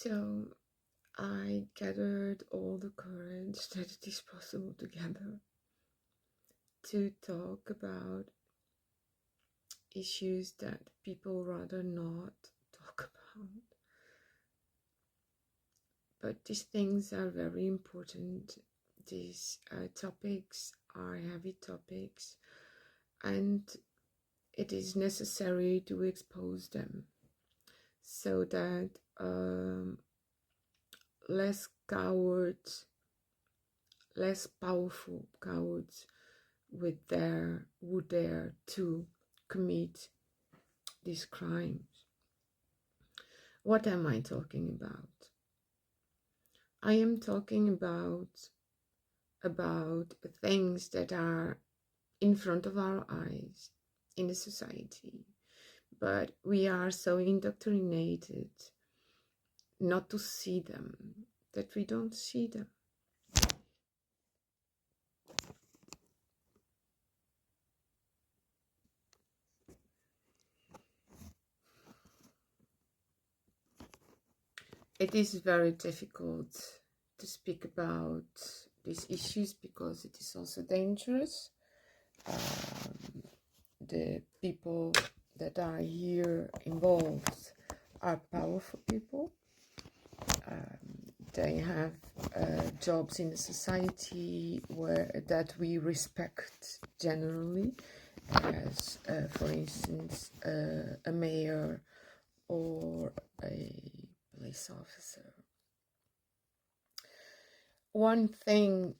So I gathered all the courage that it is possible to gather to talk about issues that people rather not talk about. But these things are very important. These topics are heavy topics, and it is necessary to expose them so that less cowards, less powerful cowards who dare to commit these crimes. What am I talking about? I am talking about things that are in front of our eyes in the society, but we are so indoctrinated not to see them that we don't see them. It is very difficult to speak about these issues because it is also dangerous. The people that are here involved are powerful people. They have jobs in the society that we respect generally, as for instance a mayor or a police officer. One thing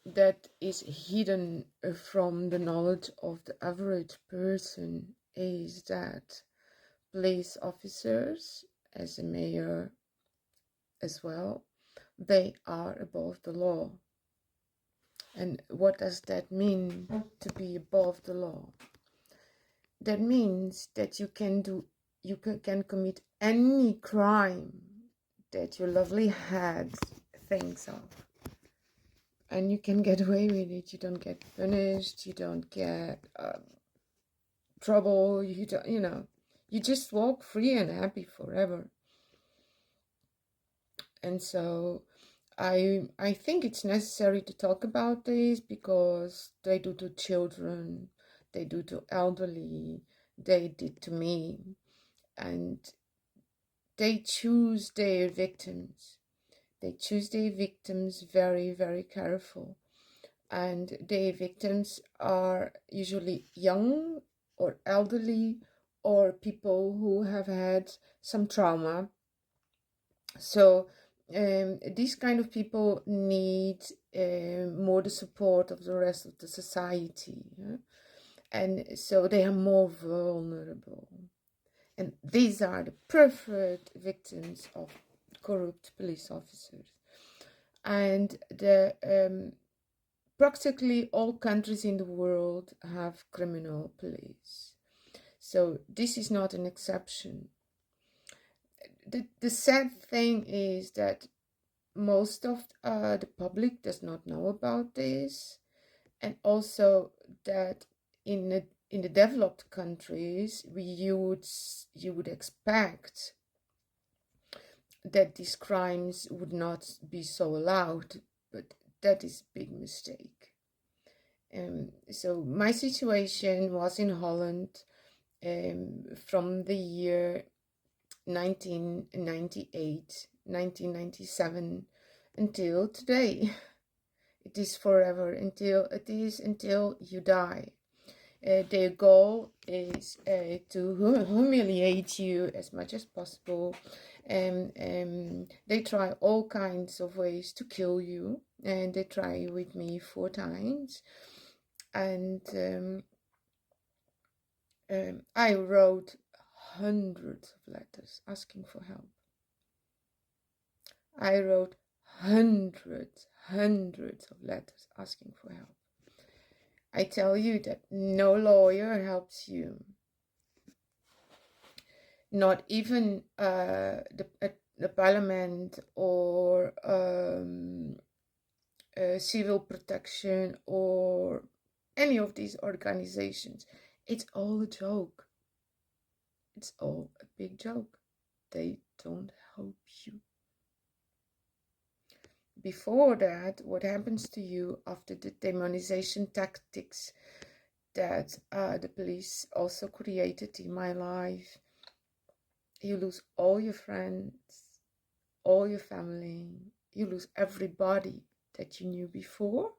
that is hidden from the knowledge of the average person is that police officers, as a mayor as well, they are above the law. And what does that mean, to be above the law? That means that you can commit any crime that your lovely head thinks of, and you can get away with it. You don't get punished, you don't get trouble, you just walk free and happy forever. And so I think it's necessary to talk about this because they do to children, they do to elderly, they did to me, and they choose their victims. They choose their victims very, very careful. And their victims are usually young or elderly or people who have had some trauma. So these kind of people need more the support of the rest of the society. Yeah? And so they are more vulnerable. And these are the preferred victims of corrupt police officers. And practically all countries in the world have criminal police. So this is not an exception. The sad thing is that most of the public does not know about this, and also that in the developed countries you would expect that these crimes would not be so allowed, but that is a big mistake. So my situation was in Holland from the year 1998, 1997 until today. It is forever until you die. Their goal is to humiliate you as much as possible. They try all kinds of ways to kill you, and they try with me 4 times. And I wrote hundreds of letters asking for help. I wrote hundreds of letters asking for help. I tell you that no lawyer helps you. Not even the parliament or civil protection or any of these organizations. It's all a joke. It's all a big joke. They don't help you before that, what happens to you after the demonization tactics that the police also created in my life? You lose all your friends, all your family, you lose everybody that you knew before,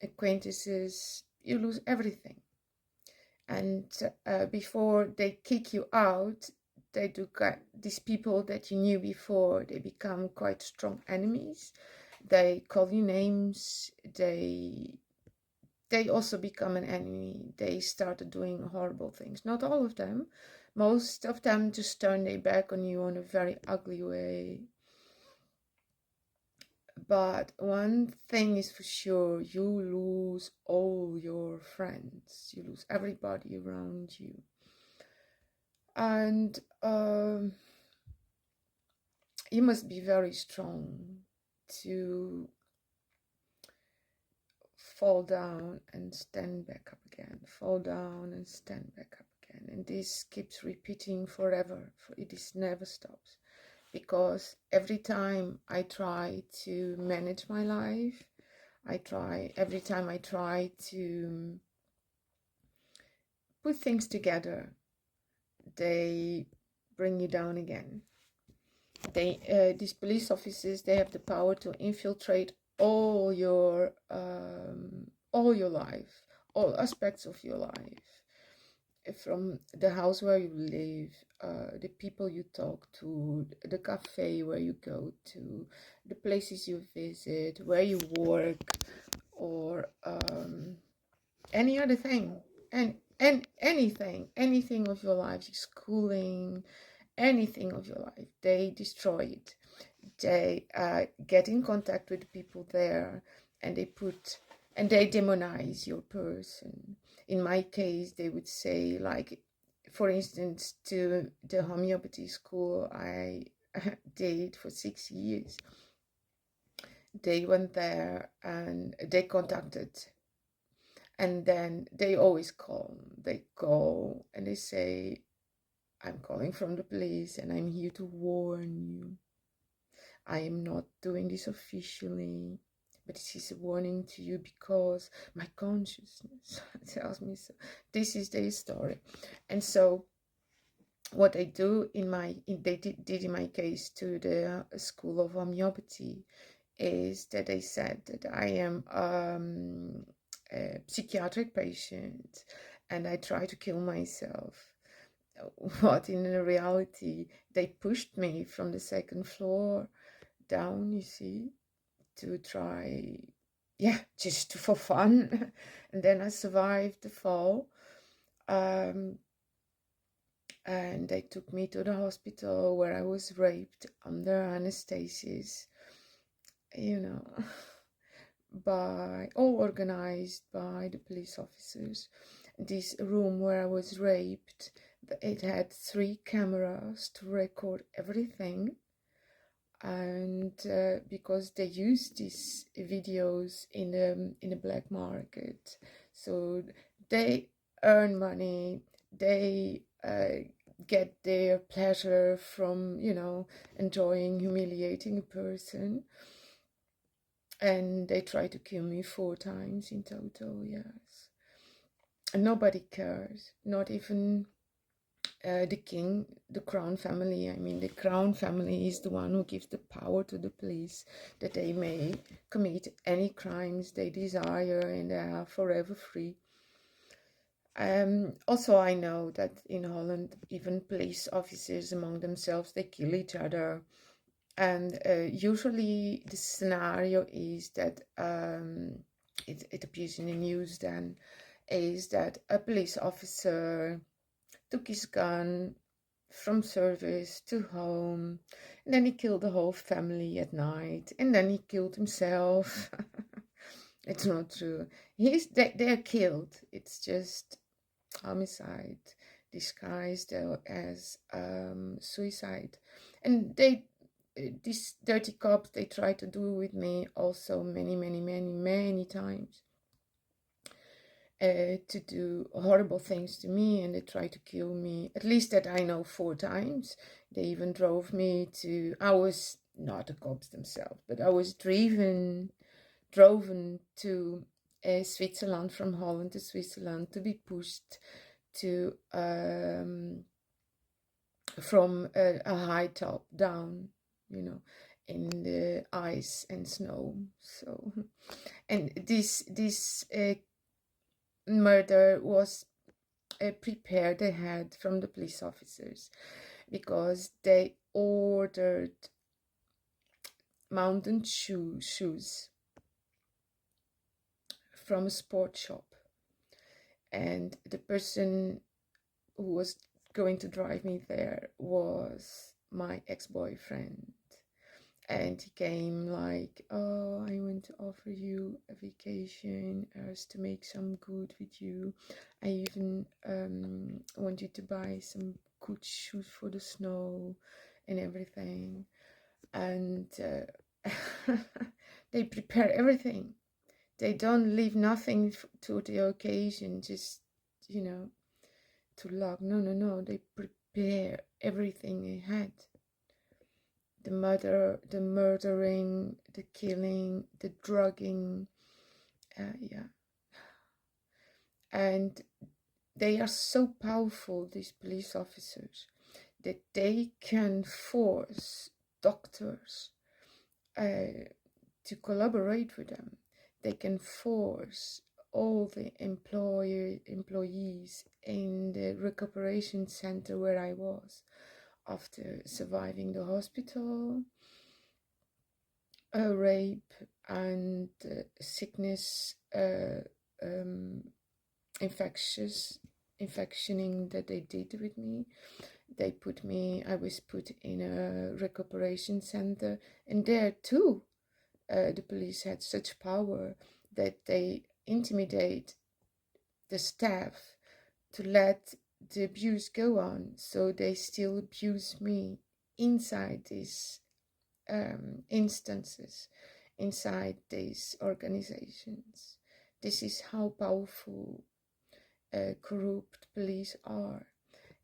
acquaintances, you lose everything. And before they kick you out, they do these people that you knew before, they become quite strong enemies. They call you names, they also become an enemy. They started doing horrible things. Not all of them. Most of them just turn their back on you in a very ugly way. But one thing is for sure, you lose all your friends. You lose everybody around you. And you must be very strong to fall down and stand back up again, fall down and stand back up again. And this keeps repeating forever, for it is never stops. Because every time I try to manage my life, every time I try to put things together, they bring you down again. These police officers, they have the power to infiltrate all your life, all aspects of your life, from the house where you live, the people you talk to, the cafe where you go to, the places you visit, where you work, or any other thing, and anything of your life, schooling, anything of your life, they destroy it. They get in contact with the people there, and they demonize your person. In my case, they would say, like, for instance, to the homeopathy school I did for 6 years, they went there and they contacted, and then they always call. They call and they say, I'm calling from the police and I'm here to warn you. I am not doing this officially, but this is a warning to you because my consciousness tells me so. This is their story. And so what they do they did in my case to the School of Homeopathy is that they said that I am a psychiatric patient and I try to kill myself. What in reality, they pushed me from the second floor down, you see, to try, just for fun. And then I survived the fall. And they took me to the hospital where I was raped under anesthesis, all organized by the police officers. This room where I was raped, it had 3 cameras to record everything. And because they use these videos in the black market, so they earn money, they get their pleasure from enjoying humiliating a person, and they try to kill me 4 times in total. Yes, and nobody cares, not even the king, the crown family. I mean, the crown family is the one who gives the power to the police that they may commit any crimes they desire, and they are forever free. Also, I know that in Holland, even police officers among themselves, they kill each other. And usually the scenario is that it appears in the news then, is that a police officer took his gun from service to home, and then he killed the whole family at night, and then he killed himself. It's not true. They're killed. It's just homicide disguised as suicide. And these dirty cops, they try to do with me also many times. To do horrible things to me, and they try to kill me, at least that I know, 4 times. They even drove me to, I was not the cops themselves, but I was driven to Switzerland, from Holland to Switzerland, to be pushed to from a high top down, in the ice and snow. So, and this murder was prepared ahead from the police officers, because they ordered mountain shoes from a sport shop, and the person who was going to drive me there was my ex-boyfriend. And he came like, oh, I want to offer you a vacation, as to make some good with you. I even want you to buy some good shoes for the snow and everything. And they prepare everything. They don't leave nothing to the occasion, just, to luck. No. They prepare everything ahead. The murdering, the killing, the drugging, and they are so powerful, these police officers, that they can force doctors to collaborate with them. They can force all the employees in the recuperation center where I was, after surviving the hospital, rape and sickness, infectioning that they did with me. I was put in a recuperation center, and there too, the police had such power that they intimidate the staff to let the abuse go on. So they still abuse me inside these instances, inside these organizations. This is how powerful corrupt police are.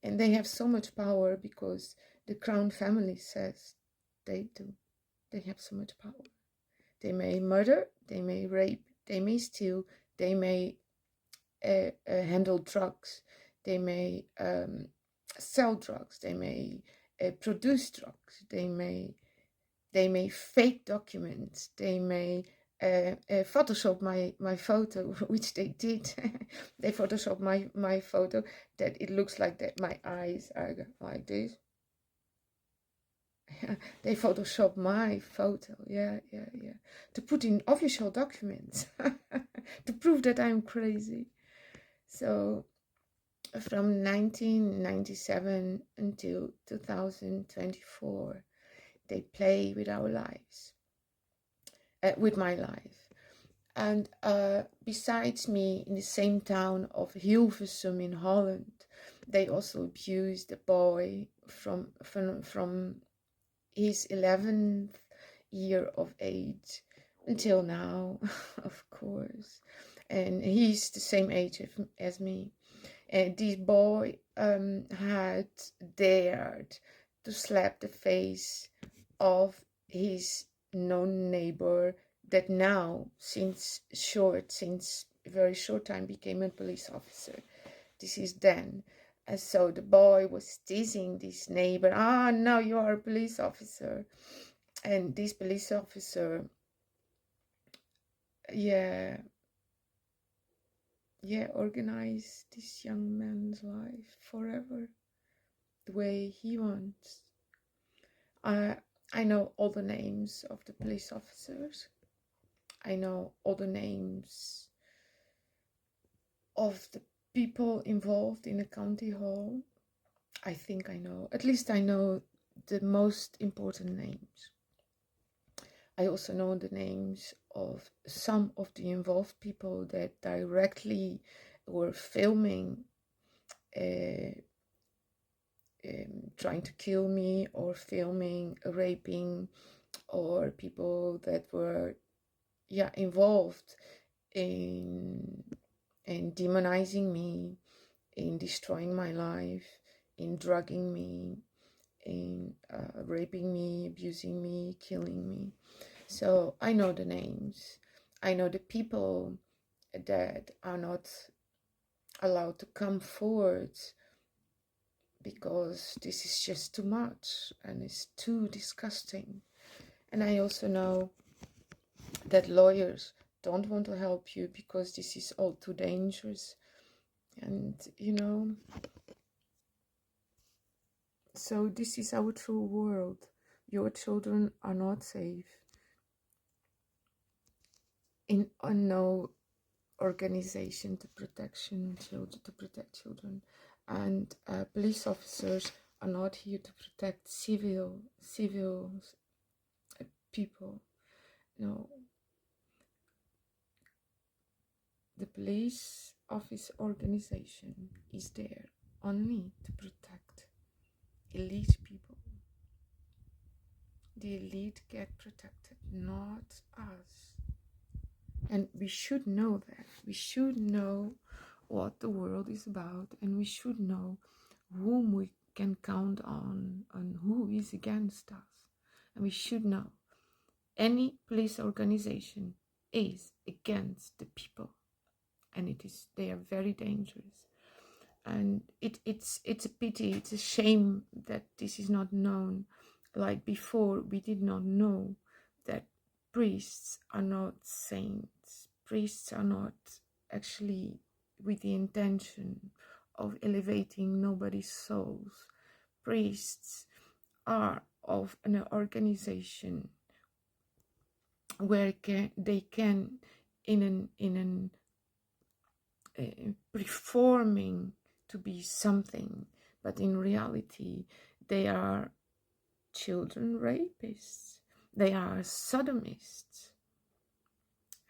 And they have so much power because the crown family says they do. They have so much power. They may murder, they may rape, they may steal, they may handle drugs, they may sell drugs, they may produce drugs, they may fake documents, they may Photoshop my photo, which they did. They Photoshop my photo that it looks like that my eyes are like this. They Photoshop my photo, yeah, to put in official documents to prove that I'm crazy. So from 1997 until 2024, they play with our lives, with my life. And besides me, in the same town of Hilversum in Holland, they also abused a boy from his 11th year of age until now, of course. And he's the same age as me. And this boy had dared to slap the face of his known neighbor that now, since a very short time, became a police officer. This is Dan. And so the boy was teasing this neighbor, now you are a police officer. And this police officer, organized this young man's life forever the way he wants. I know all the names of the police officers. I know all the names of the people involved in the county hall. I think I know, at least I know the most important names. I also know the names of some of the involved people that directly were filming, trying to kill me, or filming, raping, or people that were involved in demonizing me, in destroying my life, in drugging me, in raping me, abusing me, killing me. So I know the names. I know the people that are not allowed to come forward because this is just too much and it's too disgusting. And I also know that lawyers don't want to help you because this is all too dangerous. And so this is our true world. Your children are not safe in no organization to protect children, and police officers are not here to protect civil people. No, the police office organization is there only to protect elite people. The elite get protected, not us. And we should know that. We should know what the world is about, and we should know whom we can count on and who is against us. And we should know any police organization is against the people, and they are very dangerous. And it's a pity, it's a shame that this is not known. Like before, we did not know that priests are not saints. Priests are not actually with the intention of elevating nobody's souls. Priests are of an organization where they can in an performing to be something, but in reality they are children rapists, they are sodomists.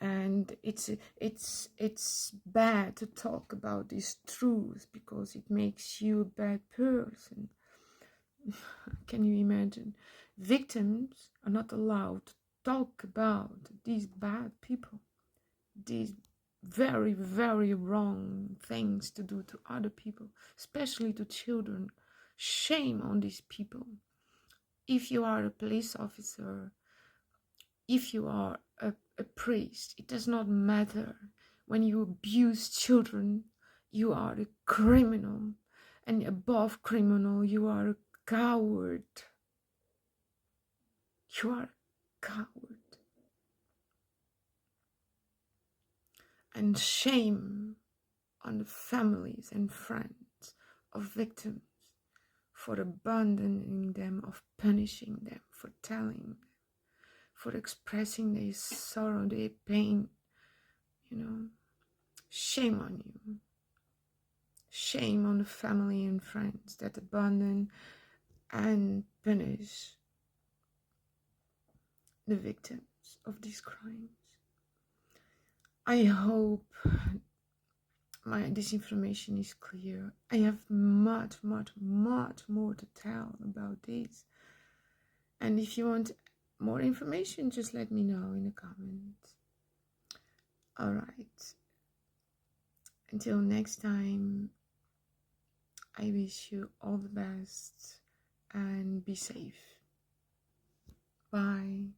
And it's bad to talk about these truths because it makes you a bad person. Can you imagine? Victims are not allowed to talk about these bad people, these very, very wrong things to do to other people, especially to children. Shame on these people. If you are a police officer, if you are a priest, it does not matter. When you abuse children, you are a criminal. And above criminal, you are a coward. You are a coward. And shame on the families and friends of victims for abandoning them, of punishing them, for telling them, for expressing their sorrow, their pain. Shame on you. Shame on the family and friends that abandon and punish the victims of these crimes. I hope this information is clear. I have much, much, much more to tell about this. And if you want more information, just let me know in the comments. Alright. Until next time, I wish you all the best and be safe. Bye.